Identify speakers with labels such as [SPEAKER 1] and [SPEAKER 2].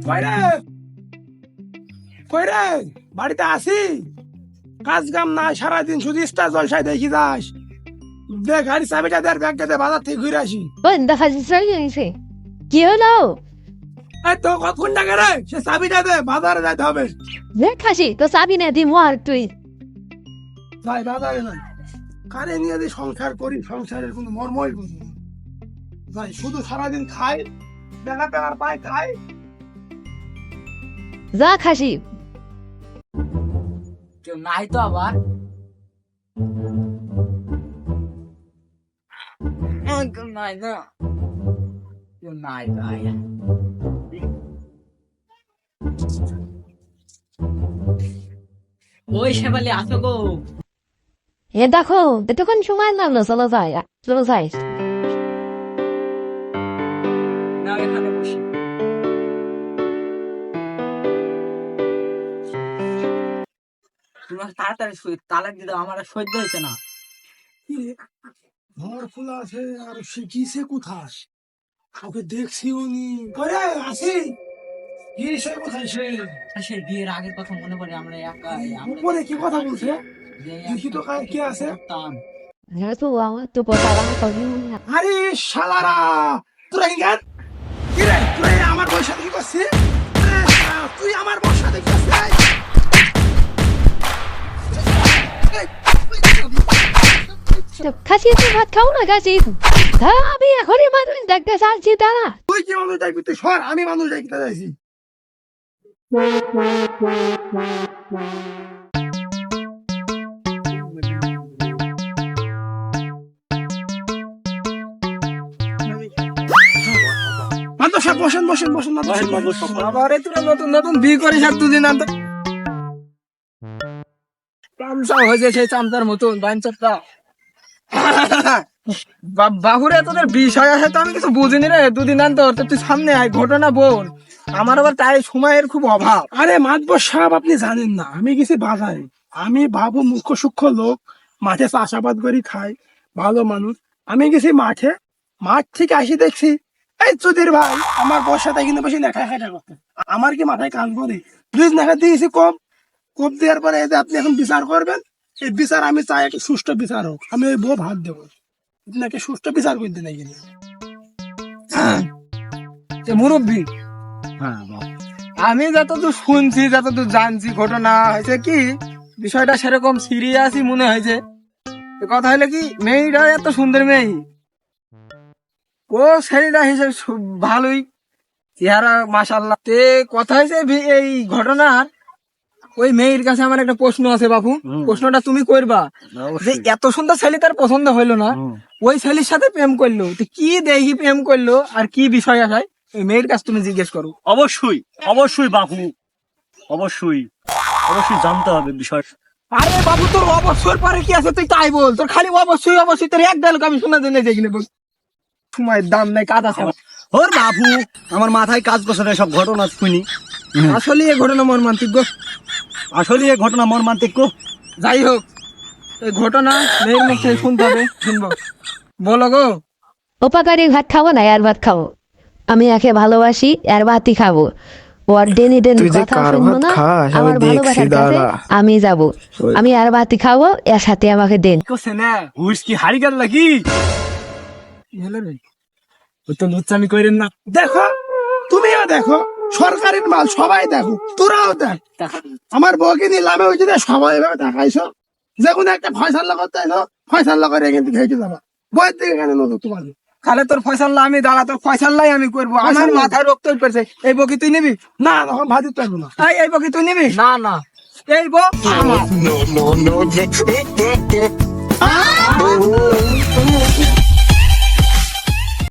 [SPEAKER 1] কইরে কইরে বাড়িতে আসি, কাজ কাম নাই, সারাদিন শুধু স্টার জলসায় দেখি যাস। দে গাড়ি চাবিটা দে, ব্যাগটা দে, বাজার থেকে ঘুরে আসি।
[SPEAKER 2] বন্ধ খাইছে কি হলো?
[SPEAKER 1] এই তো কতক্ষণ টাকা রে, সে চাবিটা দে, বাজারে যাইতে হবে।
[SPEAKER 2] যে খাসি তো চাবি না দিম আর তুই
[SPEAKER 1] যাই বাজারে নাই, কারে নিয়ে যে সংসার করি, সংসারের কোনো মর্মই বুঝি না। যাই শুধু সারাদিন খাই, বেলা বেলার পায় খাই।
[SPEAKER 2] যা খাসি।
[SPEAKER 3] কেউ নাই তো আবার? কেউ নাই না, কেউ নাই ভাই। ওই শেফালি আসো গো।
[SPEAKER 2] এ দেখো এতক্ষণ সময় লাগলো, চলো যাই চলো যাই।
[SPEAKER 3] না এখানে বসি। তোমার তাড়াতাড়ি তালাক দিতে আমার আর সহ্য হয়েছে না।
[SPEAKER 1] ঘর খোলা আছে আর সে কিসে কোথাস, ওকে দেখছিও নি। করে আসি কি সে কোথায় সে?
[SPEAKER 3] সে বিয়ের আগের কথা মনে পড়ে, আমরা একা
[SPEAKER 1] উপরে কি কথা বলছে?
[SPEAKER 3] যে
[SPEAKER 1] দেখি তো কে আছে।
[SPEAKER 3] করতাম।
[SPEAKER 2] তো আমার তো পোতারা করি
[SPEAKER 1] আরে শালারা, তোরা ইঙ্গান কি রে, তুই আমার বউর সাথে কি করছিস? তুই আমার বউর সাথে কি করছিস?
[SPEAKER 2] খাসি তো ভাত খাও না খাসি। আমি এখনই মানুষ দেখতে চাচ্ছি দাঁড়া।
[SPEAKER 1] তুই কি মানুষ দেখবি? তুই সর, আমি মানুষ দেখতে চাইছি। বসেন বসেন বসেন না,
[SPEAKER 3] আবার তোরা নতুন নতুন বিয়ে করিস আর দুদিন আনতে চামচা হয়েছে, সেই চামচার মতন বাইনচাপটা। বাহুরে তোদের বিষয় আছে তো আমি কিছু বুঝিনি রে। দুদিন আনতে হতো, তুই সামনে আয়। ঘটনা বোন, আমার আবার তাই সময়ের খুব অভাব।
[SPEAKER 1] আরে মাতবর সাহেব, আপনি জানেন না আমি গেছি বাজারে। আমি বাবু মুখ্য সূক্ষ্ম লোক, মাঠে চাষাবাদ করি খাই, ভালো মানুষ। আমি গেছি মাঠে, মাঠ থেকে আসি দেখছি এই চুদির ভাই আমার বর সাথে কিন্তু বেশি নেখা খাইটা করতে। আমার কি মাথায় কাজ করে? প্লিজ নেখা দিয়েছি কম, কম দেওয়ার পরে এই যে আপনি এখন বিচার করবেন, এই বিচার আমি চাই একটা সুষ্ঠু বিচার হোক। আমি ওই বউ ভাত দেবো, আপনাকে সুষ্ঠু বিচার করতে নাই কিন্তু।
[SPEAKER 3] মুরব্বী, আমি যতদূর শুনছি, যতদূর জানছি, ঘটনা হয়েছে কি বিষয়টা সেরকম সিরিয়াসই মনে হয়েছে। কথা হলো কি, মেয়েটা এত সুন্দর মেয়ে, ও ছেলেটা হিসেবে ভালোই চেহারা মাশাআল্লাহ। তে কথা হয়েছে এই ঘটনার, ওই মেয়ের কাছে আমার একটা প্রশ্ন আছে বাপু। প্রশ্নটা তুমি করবা যে এত সুন্দর ছেলে তার পছন্দ হইলো না, ওই ছেলের সাথে প্রেম করলো, তো কি দেখি প্রেম করলো আর কি বিষয় আসায় ওই মেয়ের কাছে তুমি জিজ্ঞেস করো।
[SPEAKER 4] অবশ্যই অবশ্যই বাবু, অবশ্যই অবশ্যই জানতে হবে বিষয়।
[SPEAKER 3] আরে বাবু, তোর অবশ্যই পরে কি আছে তুই তাই বল। তোর খালি অবশ্যই অবশ্যই, তোর এক ডায়লগ আমি শোনা জন্য দেখি বল। সময়ের দাম নাই, কাজ আছে।
[SPEAKER 4] ওর বাবু, আমার মাথায় কাজ করছে না সব ঘটনা শুনি।
[SPEAKER 3] আসলে এই ঘটনা মর্মান্তিক গো।
[SPEAKER 4] আসলে এই ঘটনা মর্মান্তিক গো।
[SPEAKER 3] যাই হোক, এই ঘটনা মেয়ের মুখ থেকে শুনতে হবে, শুনবো। বলো গো।
[SPEAKER 2] উপকারী ভাত খাবো না আর ভাত খাবো। আমি একে ভালোবাসি, আর ভাতই খাবো। ওর ডেনি ডেনি কথা শুনবো না, আমার ভালোবাসার কাছে আমি যাবো। আমি আর ভাতই খাবো, এর সাথে আমাকে দেন।
[SPEAKER 3] করছে না
[SPEAKER 4] হুইস কি হারি গেল নাকি?
[SPEAKER 3] ওই তো লুচ্চামি করেন না।
[SPEAKER 1] দেখো, তুমিও দেখো, সরকারের মাল সবাই দেখো, তোরাও দেখ। আমার বউকে নিলামে হয়েছে, সবাই এভাবে দেখাইছো। যে কোনো একটা ফয়সালা করতে আইছো, ফয়সালা করে এখান থেকে হেঁটে যাবা। বইয়ের থেকে কেন নজর তোমার?
[SPEAKER 3] তাহলে তোর ফয়সাল্লা আমি দাঁড়া, তোর ফয়সাল্লাই আমি করবো। আমার মাথায় রক্ত পড়ছে। এই বকি তুই নিবি?
[SPEAKER 1] না, তখন ভাজিত পারবো না।
[SPEAKER 3] এই বকি তুই নিবি? না না, এই বক আমার।
[SPEAKER 5] No, no, no, no.